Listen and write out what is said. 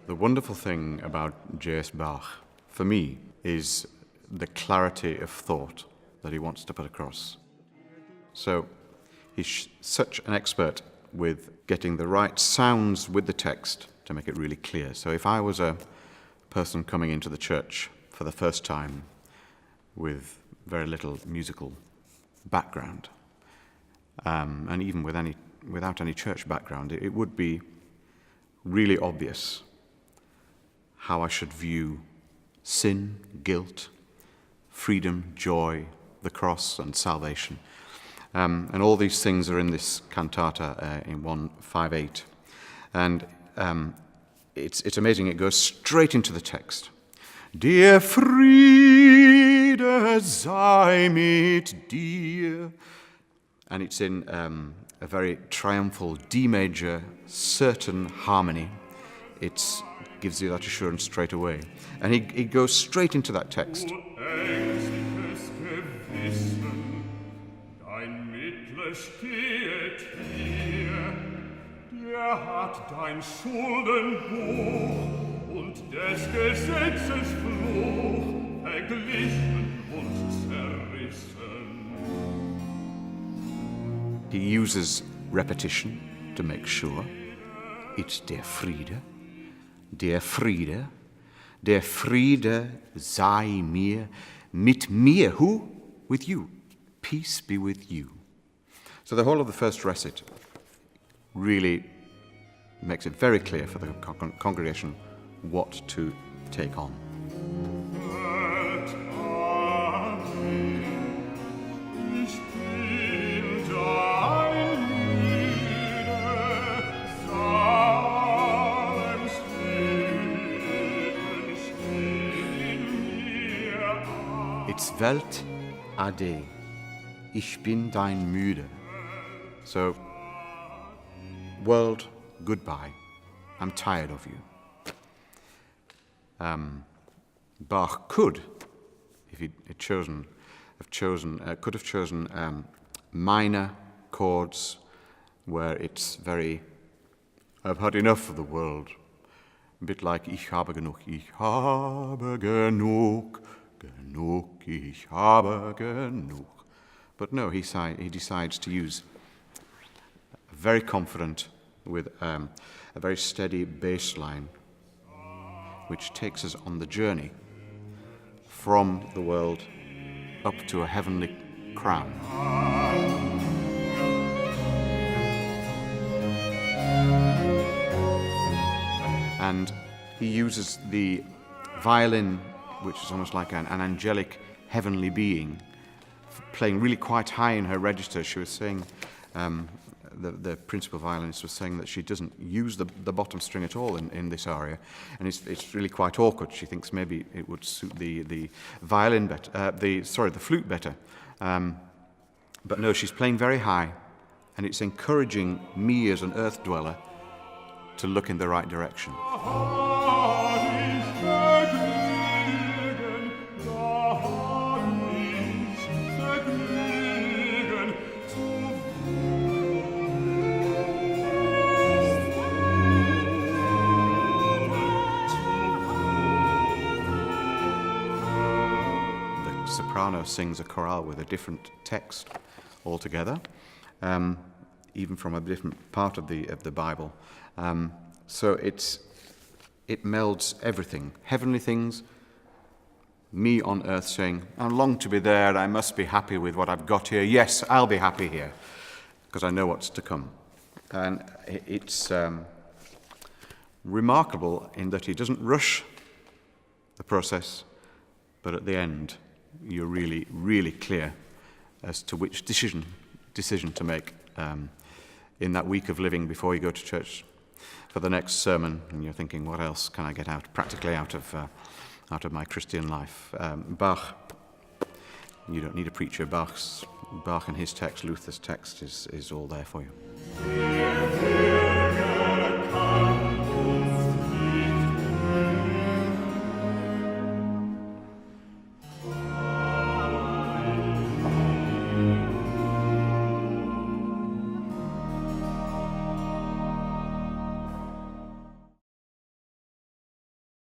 The wonderful thing about J.S. Bach, for me, is the clarity of thought that he wants to put across. So he's such an expert with getting the right sounds with the text to make it really clear. So if I was a person coming into the church for the first time with very little musical background, and even without any church background, it would be really obvious how I should view sin, guilt, freedom, joy, the cross, and salvation. And all these things are in this cantata in 158. And it's amazing. It goes straight into the text. Der Friede sei mit dir. And it's in a very triumphal D major, certain harmony. It gives you that assurance straight away. And he goes straight into that text. Stehet hier, der hat dein Schuldenbuch und des Gesetzes Fluch verglichen und zerrissen. He uses repetition to make sure. It's der Friede, der Friede, der Friede sei mir, mit mir. Who? With you. Peace be with you. So the whole of the first recit really makes it very clear for the congregation what to take on. It's Welt ade, ich bin dein Müde. So, world, goodbye. I'm tired of you. Bach could, if he had could have chosen minor chords where it's very, I've had enough of the world. A bit like Ich habe genug, ich habe genug, genug, ich habe genug. But no, he decides to use very confident with a very steady bass line which takes us on the journey from the world up to a heavenly crown. And he uses the violin, which is almost like an angelic heavenly being, playing really quite high in her register. She was saying, the principal violinist was saying that she doesn't use the bottom string at all in this aria, and it's really quite awkward. She thinks maybe it would suit the violin better, the flute better. But no, she's playing very high, and it's encouraging me as an earth dweller to look in the right direction. Soprano sings a chorale with a different text altogether, even from a different part of the Bible. So it melds everything, heavenly things, me on earth saying, I long to be there, I must be happy with what I've got here. Yes, I'll be happy here, because I know what's to come. And it's remarkable in that he doesn't rush the process, but at the end, you're really, really clear as to which decision to make in that week of living before you go to church for the next sermon, and you're thinking, what else can I get practically out of my Christian life? Bach, you don't need a preacher. Bach and his text, Luther's text, is all there for you.